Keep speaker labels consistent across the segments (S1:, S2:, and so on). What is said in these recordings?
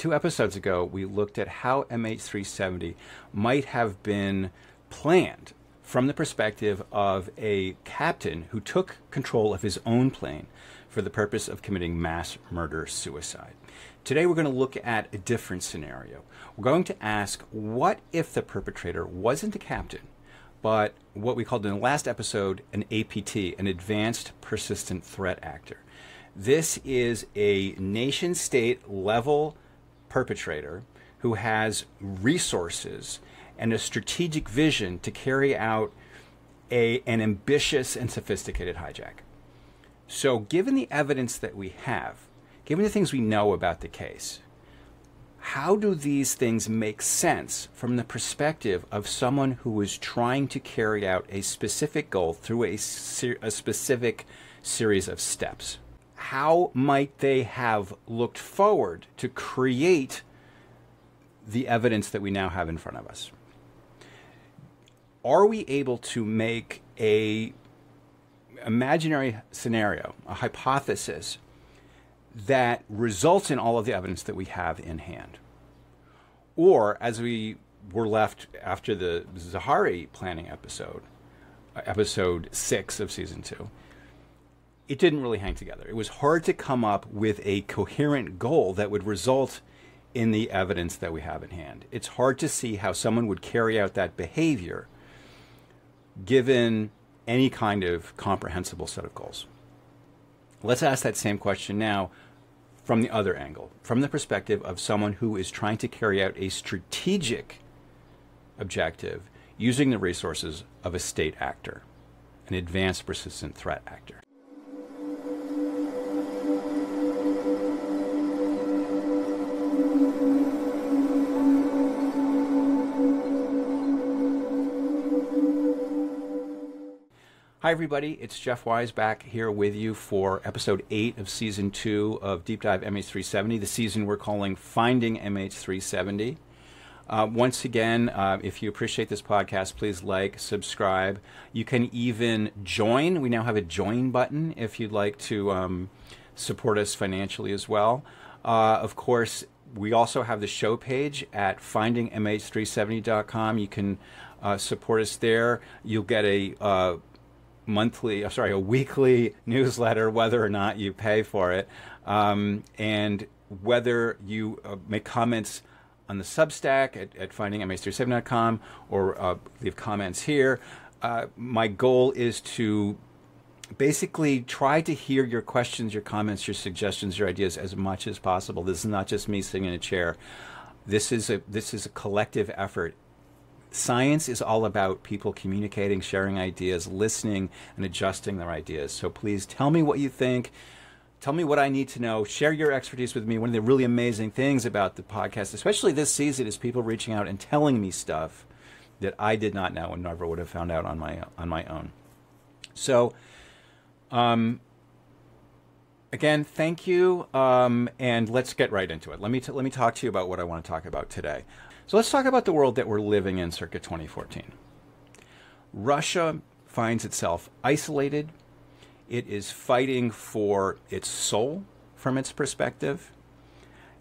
S1: 2 episodes ago, we looked at how MH370 might have been planned from the perspective of a captain who took control of his own plane for the purpose of committing mass murder-suicide. Today, we're going to look at a different scenario. We're going to ask, what if the perpetrator wasn't a captain, but what we called in the last episode an APT, an Advanced Persistent Threat actor? This is a nation-state level perpetrator who has resources and a strategic vision to carry out an ambitious and sophisticated hijack. So given the evidence that we have, given the things we know about the case, how do these things make sense from the perspective of someone who is trying to carry out a specific goal through a specific series of steps? How might they have looked forward to create the evidence that we now have in front of us? Are we able to make an imaginary scenario, a hypothesis, that results in all of the evidence that we have in hand? Or, as we were left after the Zahari planning episode, episode 6 of season 2, it didn't really hang together. It was hard to come up with a coherent goal that would result in the evidence that we have in hand. It's hard to see how someone would carry out that behavior given any kind of comprehensible set of goals. Let's ask that same question now from the other angle, from the perspective of someone who is trying to carry out a strategic objective using the resources of a state actor, an advanced persistent threat actor. Hi, everybody. It's Jeff Wise back here with you for episode 8 of season 2 of Deep Dive MH370, the season we're calling Finding MH370. Once again, if you appreciate this podcast, please like, subscribe. You can even join. We now have a join button if you'd like to support us financially as well. Of course, we also have the show page at findingmh370.com. You can support us there. You'll get a weekly newsletter, whether or not you pay for it, and whether you make comments on the Substack at findingmh370.com or leave comments here. My goal is to basically try to hear your questions, your comments, your suggestions, your ideas as much as possible. This is not just me sitting in a chair. This is a collective effort. Science is all about people communicating, sharing ideas, listening, and adjusting their ideas. So please tell me what you think. Tell me what I need to know. Share your expertise with me. One of the really amazing things about the podcast, especially this season, is people reaching out and telling me stuff that I did not know and never would have found out on my own. So, again, thank you, and let's get right into it. Let me talk to you about what I want to talk about today. So let's talk about the world that we're living in circa 2014. Russia finds itself isolated. It is fighting for its soul from its perspective.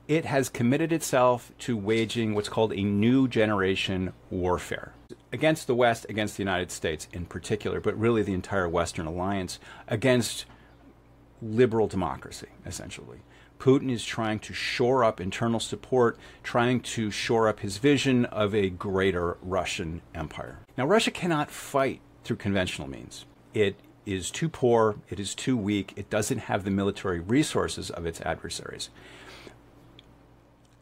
S1: It has committed itself to waging what's called a new generation warfare against the West, against the United States in particular, but really the entire Western alliance, against liberal democracy, essentially. Putin is trying to shore up internal support, trying to shore up his vision of a greater Russian empire. Now, Russia cannot fight through conventional means. It is too poor, it is too weak, it doesn't have the military resources of its adversaries.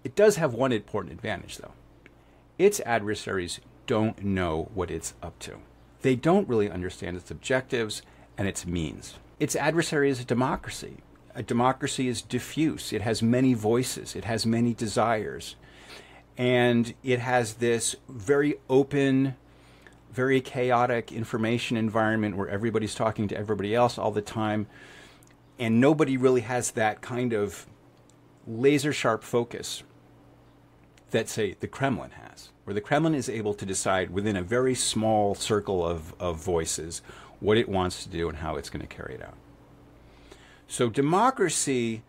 S1: It does have one important advantage, though. Its adversaries don't know what it's up to. They don't really understand its objectives and its means. Its adversary is a democracy. A democracy is diffuse. It has many voices. It has many desires. And it has this very open, very chaotic information environment where everybody's talking to everybody else all the time. And nobody really has that kind of laser-sharp focus that, say, the Kremlin has, where the Kremlin is able to decide within a very small circle of voices what it wants to do and how it's going to carry it out. So democracy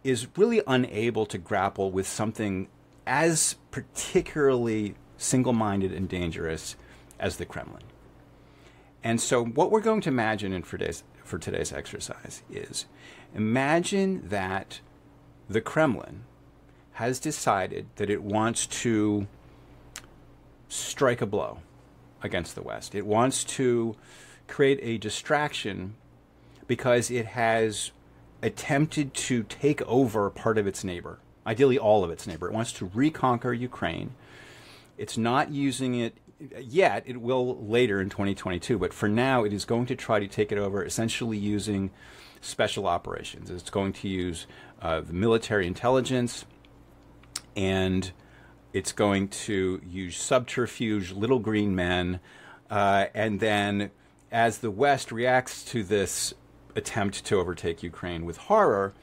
S1: is really unable to grapple with something as particularly single-minded and dangerous as the Kremlin. And so what we're going to imagine for today's exercise is, imagine that the Kremlin has decided that it wants to strike a blow against the West. It wants to create a distraction because it has attempted to take over part of its neighbor, ideally all of its neighbor. It wants to reconquer Ukraine. It's not using it yet. It will later in 2022, but for now it is going to try to take it over, essentially using special operations. It's going to use the military intelligence, and it's going to use subterfuge, little green men, and then as the West reacts to this attempt to overtake Ukraine with horror,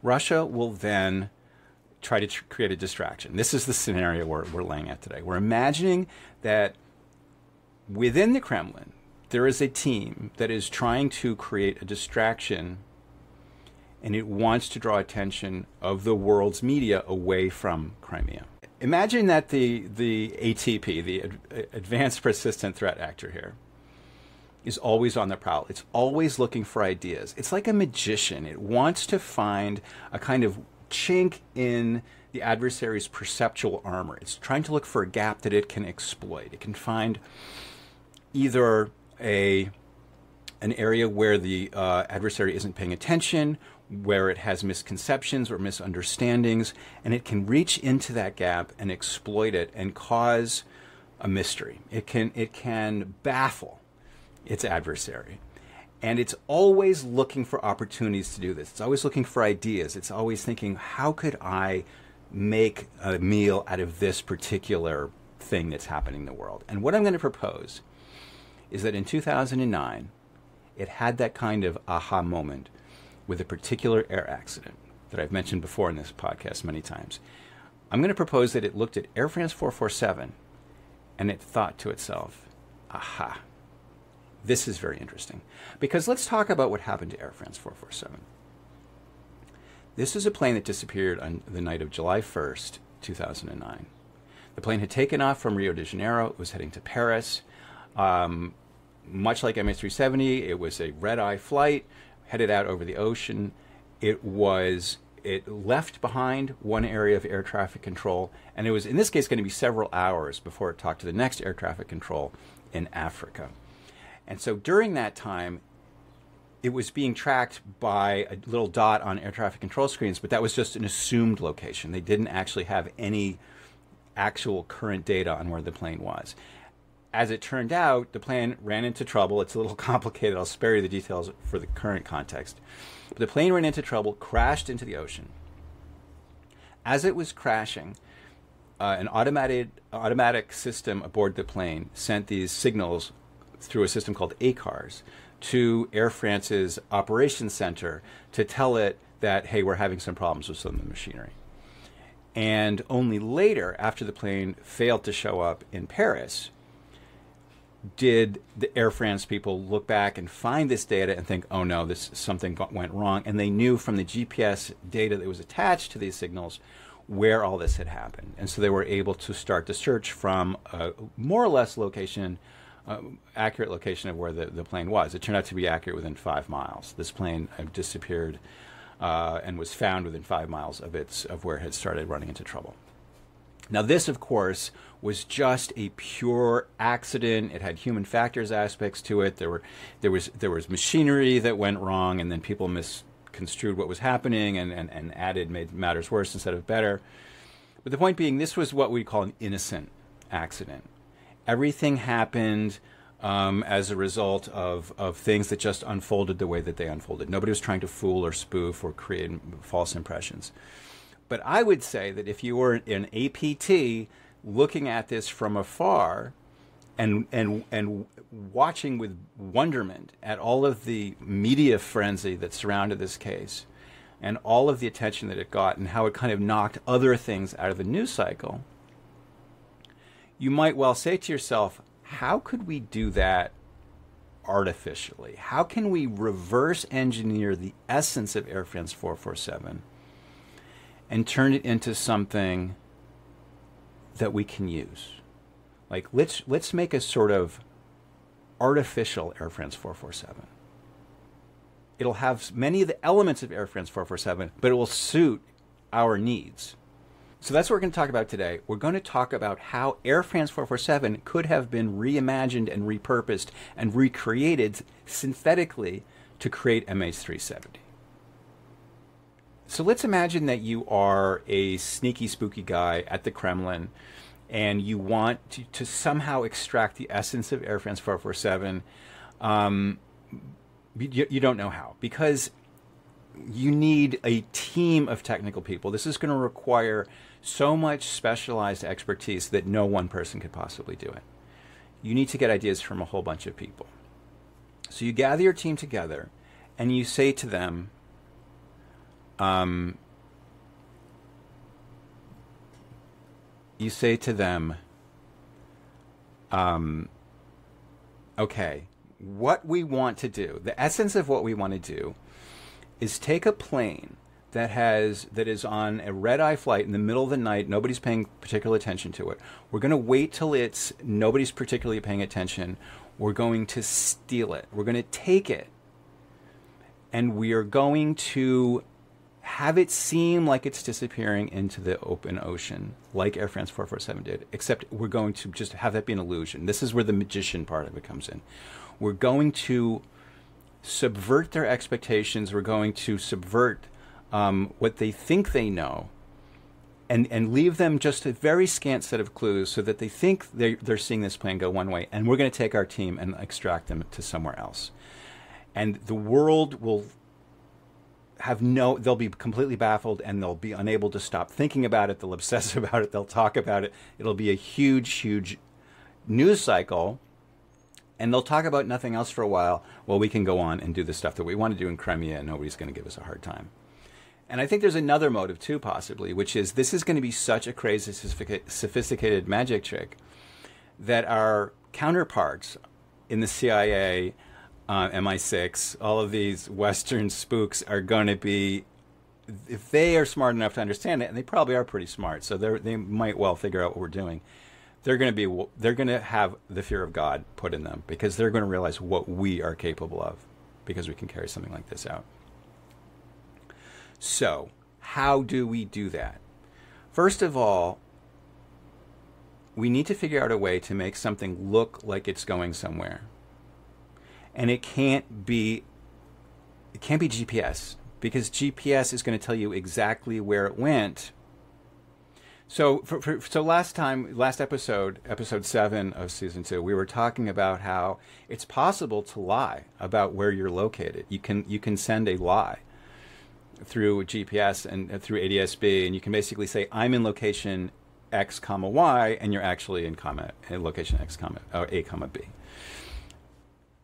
S1: Russia will then try to create a distraction. This is the scenario we're laying out today. We're imagining that within the Kremlin, there is a team that is trying to create a distraction, and it wants to draw attention of the world's media away from Crimea. Imagine that the ATP, the Advanced Persistent Threat actor here, is always on the prowl. It's always looking for ideas. It's like a magician. It wants to find a kind of chink in the adversary's perceptual armor. It's trying to look for a gap that it can exploit. It can find either an area where the adversary isn't paying attention, where it has misconceptions or misunderstandings, and it can reach into that gap and exploit it and cause a mystery. It can baffle its adversary. And it's always looking for opportunities to do this. It's always looking for ideas. It's always thinking, how could I make a meal out of this particular thing that's happening in the world? And what I'm going to propose is that in 2009, it had that kind of aha moment with a particular air accident that I've mentioned before in this podcast many times. I'm going to propose that it looked at Air France 447 and it thought to itself, aha, this is very interesting. Because let's talk about what happened to Air France 447. This is a plane that disappeared on the night of July 1st, 2009. The plane had taken off from Rio de Janeiro. It was heading to Paris. Much like MH370, it was a red-eye flight, headed out over the ocean. It left behind one area of air traffic control, and it was, in this case, going to be several hours before it talked to the next air traffic control in Africa. And so during that time, it was being tracked by a little dot on air traffic control screens, but that was just an assumed location. They didn't actually have any actual current data on where the plane was. As it turned out, the plane ran into trouble. It's a little complicated. I'll spare you the details for the current context. But the plane ran into trouble, crashed into the ocean. As it was crashing, an automatic system aboard the plane sent these signals through a system called ACARS to Air France's operations center to tell it that, hey, we're having some problems with some of the machinery. And only later, after the plane failed to show up in Paris, did the Air France people look back and find this data and think, oh no, something went wrong. And they knew from the GPS data that was attached to these signals where all this had happened. And so they were able to start the search from a more or less accurate location of where the plane was. It turned out to be accurate within 5 miles. This plane disappeared and was found within 5 miles of where it had started running into trouble. Now this, of course, was just a pure accident. It had human factors aspects to it. There was machinery that went wrong, and then people misconstrued what was happening and made matters worse instead of better. But the point being, this was what we call an innocent accident. Everything happened as a result of things that just unfolded the way that they unfolded. Nobody was trying to fool or spoof or create false impressions. But I would say that if you were an APT looking at this from afar and watching with wonderment at all of the media frenzy that surrounded this case and all of the attention that it got and how it kind of knocked other things out of the news cycle, you might well say to yourself, how could we do that artificially? How can we reverse engineer the essence of Air France 447 and turn it into something that we can use. Like, let's make a sort of artificial Air France 447. It'll have many of the elements of Air France 447, but it will suit our needs. So that's what we're going to talk about today. We're going to talk about how Air France 447 could have been reimagined and repurposed and recreated synthetically to create MH370. So let's imagine that you are a sneaky, spooky guy at the Kremlin, and you want to somehow extract the essence of Air France 447. You don't know how, because you need a team of technical people. This is going to require so much specialized expertise that no one person could possibly do it. You need to get ideas from a whole bunch of people. So you gather your team together and you say to them, okay, what we want to do, the essence of what we want to do is take a plane that is on a red-eye flight in the middle of the night. Nobody's paying particular attention to it. We're going to wait till nobody's particularly paying attention. We're going to steal it. We're going to take it, and we are going to have it seem like it's disappearing into the open ocean, like Air France 447 did, except we're going to just have that be an illusion. This is where the magician part of it comes in. We're going to subvert their expectations. We're going to subvert what they think they know, and leave them just a very scant set of clues so that they think they're seeing this plane go one way, and we're going to take our team and extract them to somewhere else. And the world will they'll be completely baffled, and they'll be unable to stop thinking about it. They'll obsess about it. They'll talk about it. It'll be a huge, huge news cycle, and they'll talk about nothing else for a while we can go on and do the stuff that we want to do in Crimea, and nobody's going to give us a hard time. And I think there's another motive too, possibly, which is this is going to be such a crazy, sophisticated magic trick that our counterparts in the CIA, MI6, all of these Western spooks are going to be, if they are smart enough to understand it, and they probably are pretty smart, so they might well figure out what we're doing. They're going to have the fear of God put in them, because they're going to realize what we are capable of, because we can carry something like this out. So, how do we do that? First of all, we need to figure out a way to make something look like it's going somewhere. And it can't be GPS, because GPS is going to tell you exactly where it went. So last episode 7 of season 2, we were talking about how it's possible to lie about where you're located. You can send a lie through GPS and through ADSB, and you can basically say, I'm in location X, Y, and you're actually in location X, A, B.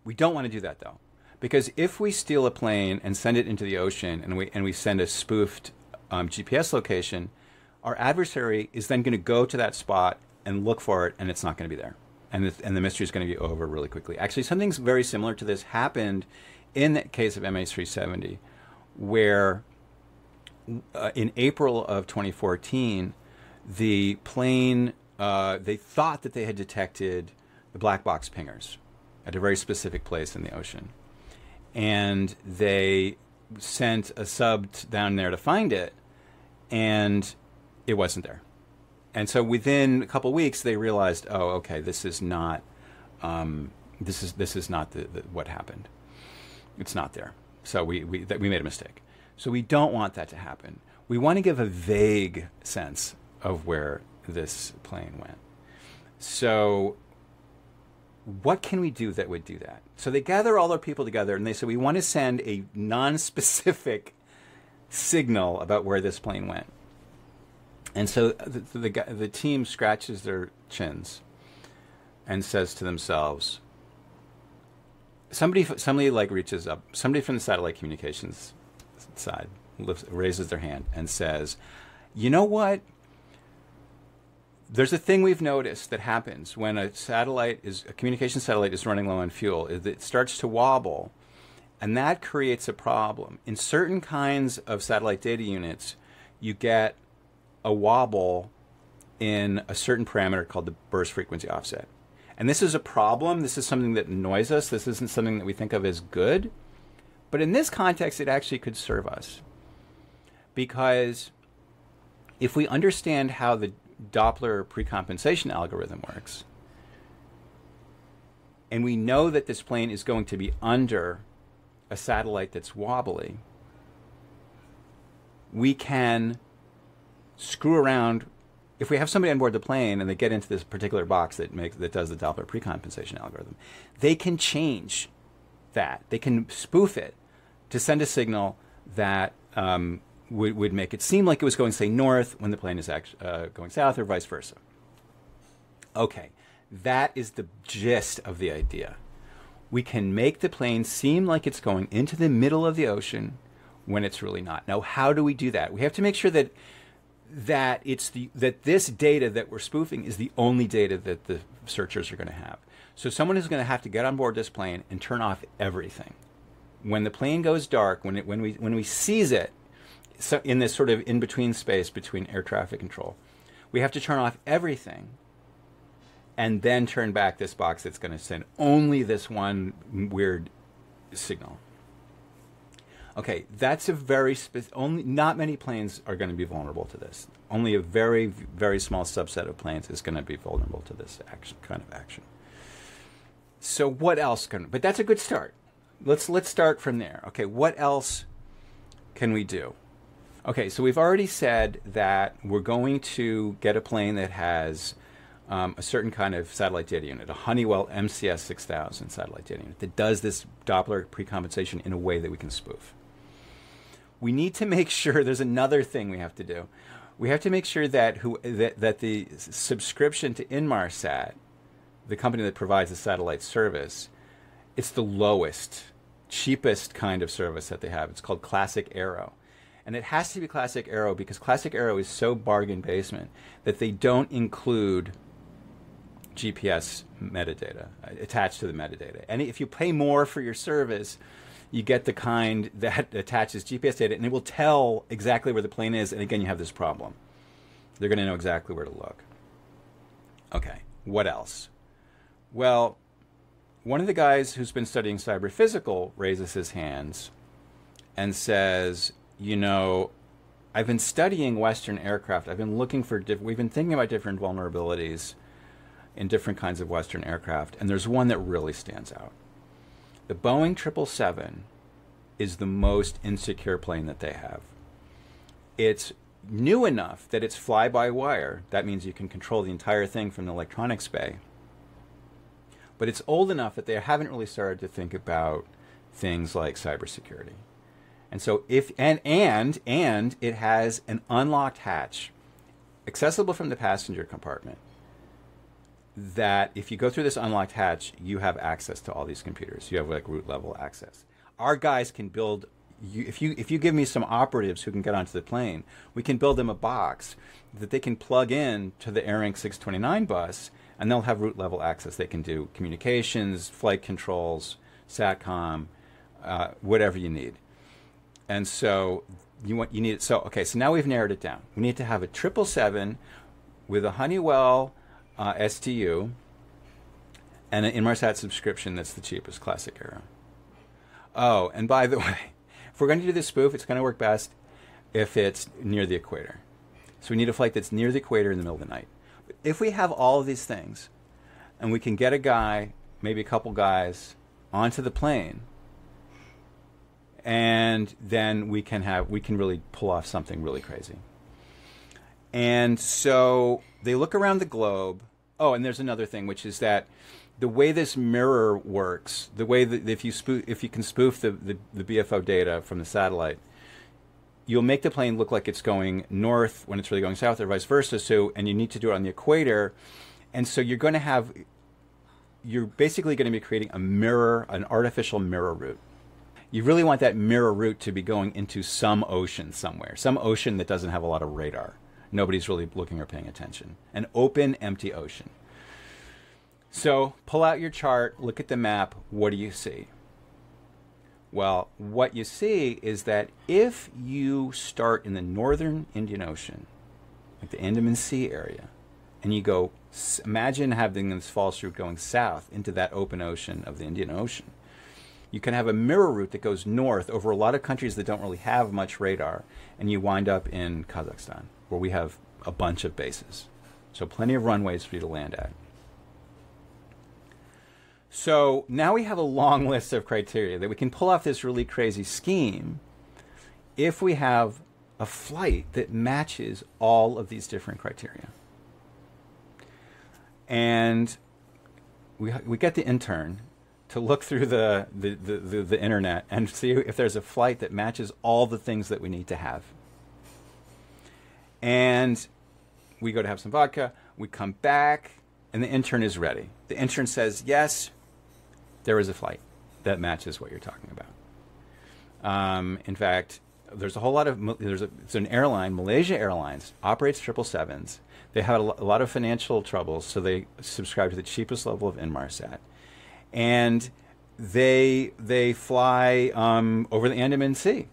S1: We don't want to do that, though, because if we steal a plane and send it into the ocean, and we send a spoofed GPS location, our adversary is then going to go to that spot and look for it, and it's not going to be there, and the mystery is going to be over really quickly. Actually, something very similar to this happened in the case of MH370, where in April of 2014, the plane, they thought that they had detected the black box pingers at a very specific place in the ocean. And they sent a sub down there to find it, and it wasn't there. And so within a couple of weeks, they realized, oh, okay, this is not what happened. It's not there. So we made a mistake. So we don't want that to happen. We want to give a vague sense of where this plane went. So what can we do that would do that? So they gather all their people together, and they say, we want to send a non-specific signal about where this plane went. And so the team scratches their chins and says to themselves, somebody reaches up, somebody from the satellite communications side raises their hand and says, you know what? There's a thing we've noticed that happens when a communication satellite is running low on fuel. It starts to wobble, and that creates a problem. In certain kinds of satellite data units, you get a wobble in a certain parameter called the burst frequency offset. And this is a problem. This is something that annoys us. This isn't something that we think of as good. But in this context, it actually could serve us. Because if we understand how the Doppler precompensation algorithm works, and we know that this plane is going to be under a satellite that's wobbly, we can screw around. If we have somebody on board the plane and they get into this particular box that does the Doppler precompensation algorithm, they can change that. They can spoof it to send a signal that would make it seem like it was going, say, north when the plane is actually going south, or vice versa. Okay, that is the gist of the idea. We can make the plane seem like it's going into the middle of the ocean when it's really not. Now, how do we do that? We have to make sure that this data that we're spoofing is the only data that the searchers are going to have. So someone is going to have to get on board this plane and turn off everything. When the plane goes dark, when we seize it, so in this sort of in-between space between air traffic control, we have to turn off everything and then turn back this box that's going to send only this one weird signal. Okay, that's a very not many planes are going to be vulnerable to this. Only a very, very small subset of planes is going to be vulnerable to this kind of action. So what else but that's a good start. Let's start from there. Okay, what else can we do? Okay, so we've already said that we're going to get a plane that has a certain kind of satellite data unit, a Honeywell MCS 6000 satellite data unit that does this Doppler precompensation in a way that we can spoof. We need to make sure there's another thing we have to do. We have to make sure that that the subscription to Inmarsat, the company that provides the satellite service, it's the lowest, cheapest kind of service that they have. It's called Classic Aero. And it has to be Classic Aero because Classic Aero is so bargain basement that they don't include GPS metadata attached to the metadata. And if you pay more for your service, you get the kind that attaches GPS data, and it will tell exactly where the plane is. And again, you have this problem. They're going to know exactly where to look. Okay, what else? Well, one of the guys who's been studying cyber-physical raises his hands and says, you know, I've been studying Western aircraft. I've been looking for, we've been thinking about different vulnerabilities in different kinds of Western aircraft, and there's one that really stands out. The Boeing 777 is the most insecure plane that they have. It's new enough that it's fly-by-wire. That means you can control the entire thing from the electronics bay. But it's old enough that they haven't really started to think about things like cybersecurity. And so and it has an unlocked hatch accessible from the passenger compartment, that if you go through this unlocked hatch, you have access to all these computers. You have like root level access. Our guys can build, if you give me some operatives who can get onto the plane, we can build them a box that they can plug in to the AirInc 629 bus, and they'll have root level access. They can do communications, flight controls, SATCOM, whatever you need. And so you need it. So okay, so now we've narrowed it down. We need to have a 777 with a Honeywell STU and an Inmarsat subscription that's the cheapest, Classic Aero. Oh, and by the way, if we're going to do this spoof, it's going to work best if it's near the equator. So we need a flight that's near the equator in the middle of the night. But if we have all of these things, and we can get a guy, maybe a couple guys, onto the plane, and then we can really pull off something really crazy. And so they look around the globe. Oh, and there's another thing, which is that the way this mirror works, the way that if you can spoof the BFO data from the satellite, you'll make the plane look like it's going north when it's really going south, or vice versa. So, and you need to do it on the equator, and so you're basically going to be creating a mirror, an artificial mirror route. You really want that mirror route to be going into some ocean somewhere, some ocean that doesn't have a lot of radar. Nobody's really looking or paying attention. An open, empty ocean. So pull out your chart, look at the map. What do you see? Well, what you see is that if you start in the northern Indian Ocean, like the Andaman Sea area, and you go, imagine having this false route going south into that open ocean of the Indian Ocean. You can have a mirror route that goes north over a lot of countries that don't really have much radar, and you wind up in Kazakhstan, where we have a bunch of bases. So plenty of runways for you to land at. So now we have a long list of criteria that we can pull off this really crazy scheme if we have a flight that matches all of these different criteria. And we get the intern to look through the internet and see if there's a flight that matches all the things that we need to have. And we go to have some vodka, we come back, and the intern is ready. The intern says, yes, there is a flight that matches what you're talking about. In fact, there's a whole lot of, it's an airline, Malaysia Airlines, operates 777s. They had a lot of financial troubles, so they subscribe to the cheapest level of Inmarsat. And they fly over the Andaman Sea.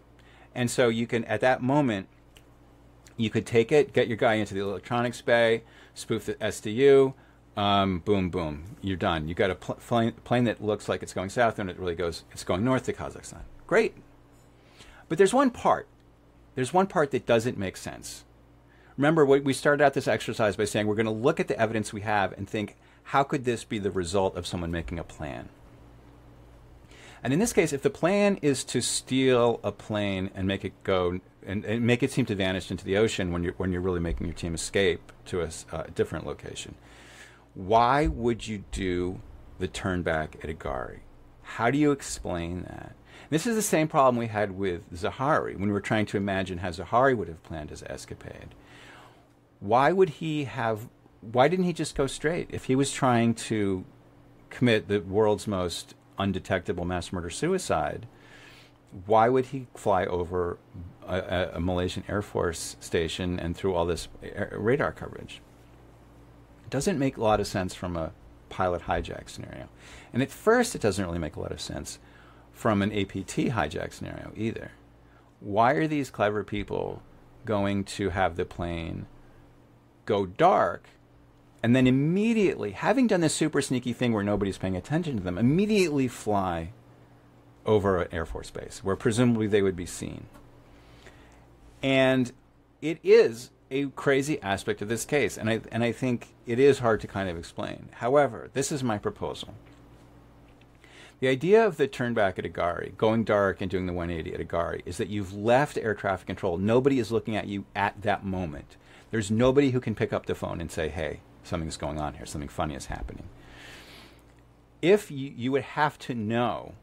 S1: And so you can, at that moment, you could take it, get your guy into the electronics bay, spoof the SDU, boom, boom, you're done. You got a plane that looks like it's going south, and it really goes, it's going north to Kazakhstan. Great. But there's one part. There's one part that doesn't make sense. Remember, we started out this exercise by saying we're going to look at the evidence we have and think, how could this be the result of someone making a plan? And in this case, if the plan is to steal a plane and make it go and make it seem to vanish into the ocean when you're really making your team escape to a different location, why would you do the turn back at Agari? How do you explain that? This is the same problem we had with Zaharie when we were trying to imagine how Zaharie would have planned his escapade. Why didn't he just go straight? If he was trying to commit the world's most undetectable mass murder suicide, why would he fly over a Malaysian Air Force station and through all this radar coverage? It doesn't make a lot of sense from a pilot hijack scenario. And at first, it doesn't really make a lot of sense from an APT hijack scenario either. Why are these clever people going to have the plane go dark and then immediately, having done this super sneaky thing where nobody's paying attention to them, immediately fly over an Air Force base where presumably they would be seen? And it is a crazy aspect of this case, and I think it is hard to kind of explain. However, this is my proposal. The idea of the turn back at Agari, going dark and doing the 180 at Agari, is that you've left air traffic control. Nobody is looking at you at that moment. There's nobody who can pick up the phone and say, hey, something's going on here, something funny is happening. If you would have to know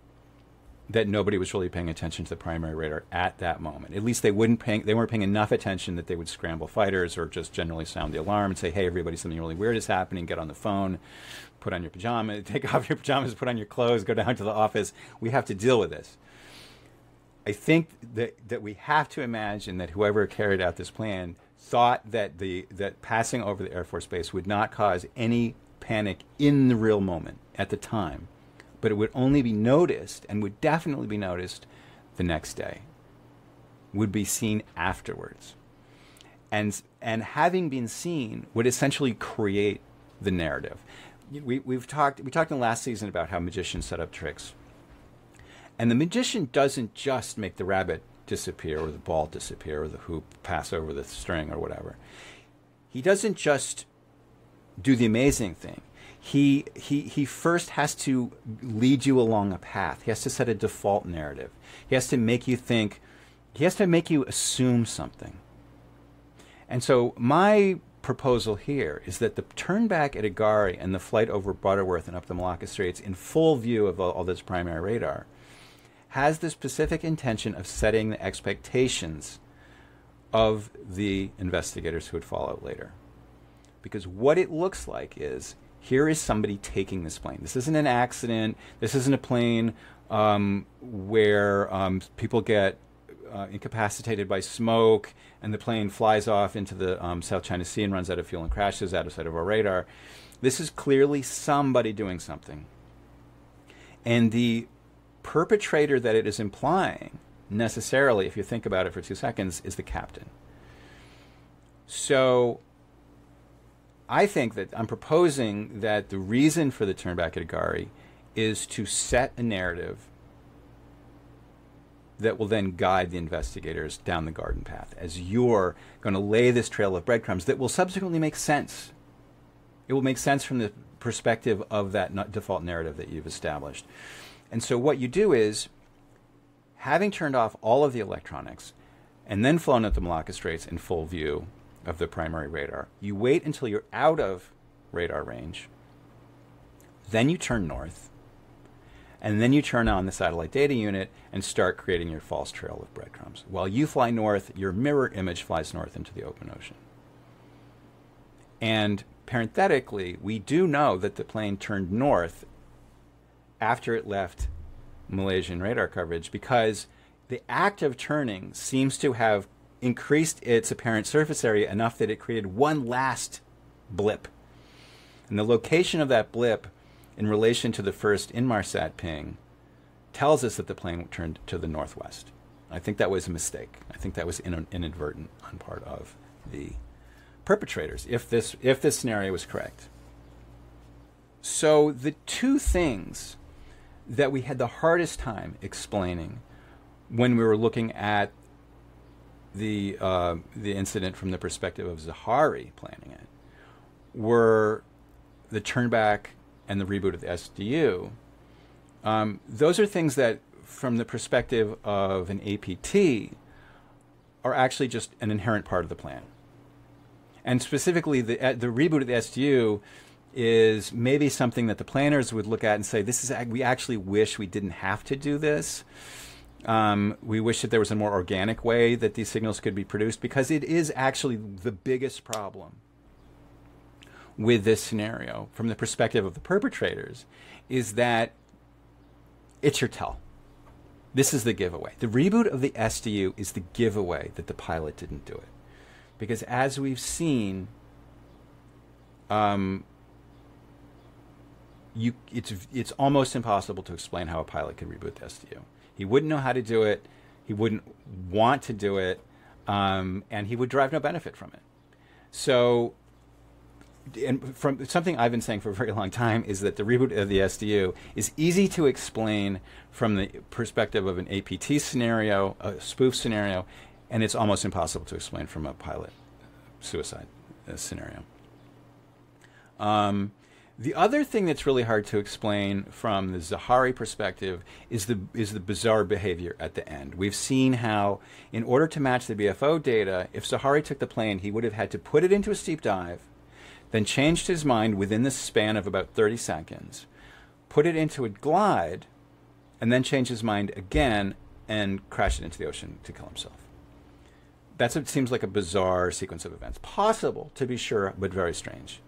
S1: that nobody was really paying attention to the primary radar at that moment. At least they weren't paying enough attention that they would scramble fighters or just generally sound the alarm and say, hey, everybody, something really weird is happening. Get on the phone, put on your pajamas, take off your pajamas, put on your clothes, go down to the office. We have to deal with this. I think that we have to imagine that whoever carried out this plan thought that that passing over the Air Force Base would not cause any panic in the real moment at the time, but it would only be noticed, and would definitely be noticed the next day, would be seen afterwards. And having been seen would essentially create the narrative. We talked in the last season about how magicians set up tricks. And the magician doesn't just make the rabbit disappear or the ball disappear or the hoop pass over the string or whatever. He doesn't just do the amazing thing. He first has to lead you along a path. He has to set a default narrative. He has to make you think. He has to make you assume something. And so my proposal here is that the turn back at Agari and the flight over Butterworth and up the Malacca Straits in full view of all this primary radar has the specific intention of setting the expectations of the investigators who would follow later. Because what it looks like is, here is somebody taking this plane. This isn't an accident. This isn't a plane where people get incapacitated by smoke and the plane flies off into the South China Sea and runs out of fuel and crashes out of sight of our radar. This is clearly somebody doing something. And the perpetrator that it is implying, necessarily, if you think about it for 2 seconds, is the captain. So I think that I'm proposing that the reason for the turn back at Agari is to set a narrative that will then guide the investigators down the garden path as you're going to lay this trail of breadcrumbs that will subsequently make sense. It will make sense from the perspective of that default narrative that you've established. And so what you do is, having turned off all of the electronics and then flown at the Malacca Straits in full view of the primary radar, you wait until you're out of radar range, then you turn north, and then you turn on the satellite data unit and start creating your false trail of breadcrumbs. While you fly north, your mirror image flies north into the open ocean. And parenthetically, we do know that the plane turned north after it left Malaysian radar coverage, because the act of turning seems to have increased its apparent surface area enough that it created one last blip. And the location of that blip in relation to the first Inmarsat ping tells us that the plane turned to the northwest. I think that was a mistake. I think that was inadvertent on part of the perpetrators, if this scenario was correct. So the two things that we had the hardest time explaining when we were looking at the incident from the perspective of Zaharie planning it were the turnback and the reboot of the SDU. Those are things that, from the perspective of an APT, are actually just an inherent part of the plan. And specifically, the reboot of the SDU is maybe something that the planners would look at and say, we actually wish we didn't have to do this. We wish that there was a more organic way that these signals could be produced, because it is actually the biggest problem with this scenario from the perspective of the perpetrators, is that it's your tell. This is the giveaway. The reboot of the SDU is the giveaway that the pilot didn't do it. Because as we've seen, it's almost impossible to explain how a pilot could reboot the SDU. He wouldn't know how to do it. He wouldn't want to do it. And he would derive no benefit from it. So, and from something I've been saying for a very long time, is that the reboot of the SDU is easy to explain from the perspective of an APT scenario, a spoof scenario, and it's almost impossible to explain from a pilot suicide scenario. The other thing that's really hard to explain from the Zaharie perspective is the bizarre behavior at the end. We've seen how, in order to match the BFO data, if Zaharie took the plane, he would have had to put it into a steep dive, then changed his mind within the span of about 30 seconds, put it into a glide, and then change his mind again and crash it into the ocean to kill himself. It seems like a bizarre sequence of events. Possible, to be sure, but very strange.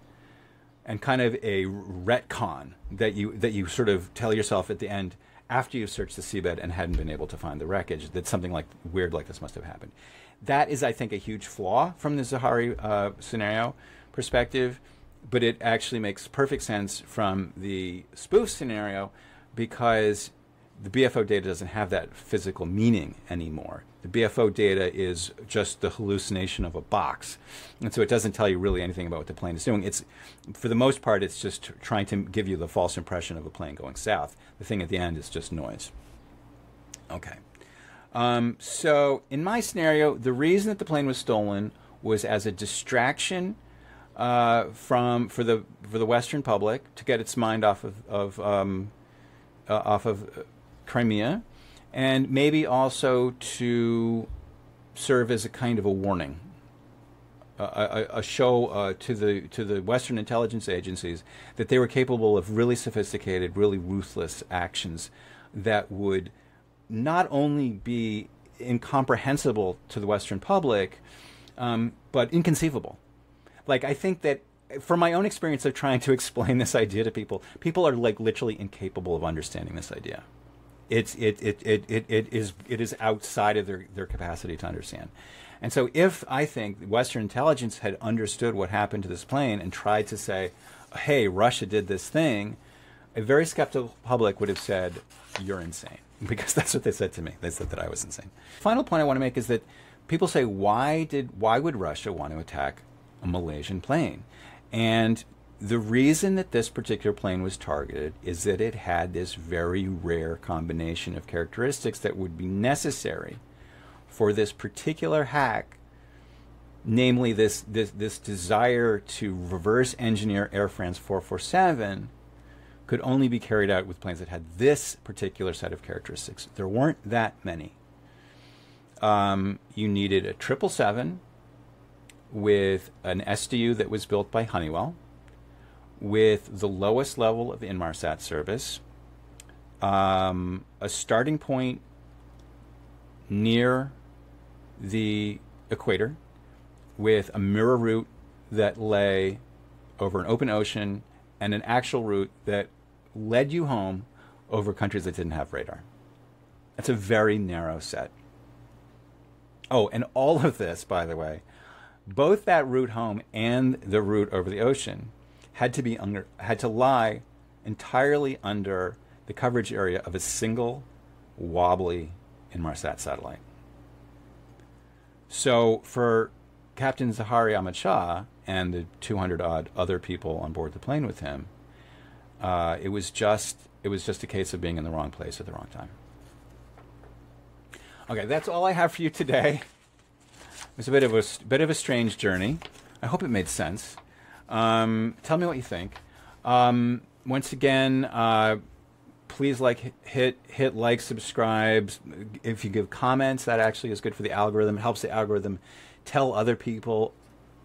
S1: And kind of a retcon that you sort of tell yourself at the end, after you've searched the seabed and hadn't been able to find the wreckage, that something like weird like this must have happened. That is, I think, a huge flaw from the Zaharie scenario perspective, but it actually makes perfect sense from the spoof scenario, because the BFO data doesn't have that physical meaning anymore. The BFO data is just the hallucination of a box. And so it doesn't tell you really anything about what the plane is doing. It's, for the most part, it's just trying to give you the false impression of a plane going south. The thing at the end is just noise. Okay. So in my scenario, the reason that the plane was stolen was as a distraction for the Western public to get its mind off of Crimea, and maybe also to serve as a kind of a warning, a show to the Western intelligence agencies that they were capable of really sophisticated, really ruthless actions that would not only be incomprehensible to the Western public, but inconceivable. Like, I think that from my own experience of trying to explain this idea to people, people are like literally incapable of understanding this idea. It is outside of their capacity to understand. And so if I think Western intelligence had understood what happened to this plane and tried to say, hey, Russia did this thing, a very skeptical public would have said, you're insane. because that's what they said to me. They said that I was insane. Final point I want to make is that people say, why would Russia want to attack a Malaysian plane? And the reason that this particular plane was targeted is that it had this very rare combination of characteristics that would be necessary for this particular hack, namely this desire to reverse engineer Air France 447, could only be carried out with planes that had this particular set of characteristics. There weren't that many. You needed a 777 with an SDU that was built by Honeywell, with the lowest level of Inmarsat service, a starting point near the equator, with a mirror route that lay over an open ocean, and an actual route that led you home over countries that didn't have radar. That's a very narrow set. Oh, and all of this, by the way, both that route home and the route over the ocean had to lie entirely under the coverage area of a single wobbly Inmarsat satellite. So for Captain Zaharie Ahmad Shah and the 200-odd other people on board the plane with him, it was just a case of being in the wrong place at the wrong time. Okay, that's all I have for you today. It was a bit of a strange journey. I hope it made sense. Tell me what you think. Once again, please hit like, subscribe. If you give comments, that actually is good for the algorithm. It helps the algorithm tell other people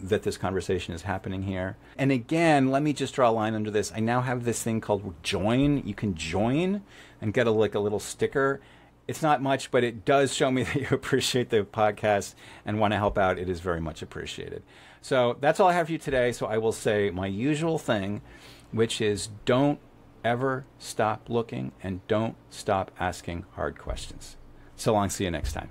S1: that this conversation is happening here. And again, let me just draw a line under this. I now have this thing called join. You can join and get a little sticker. It's not much, but it does show me that you appreciate the podcast and want to help out. It is very much appreciated. So that's all I have for you today. So I will say my usual thing, which is don't ever stop looking and don't stop asking hard questions. So long. See you next time.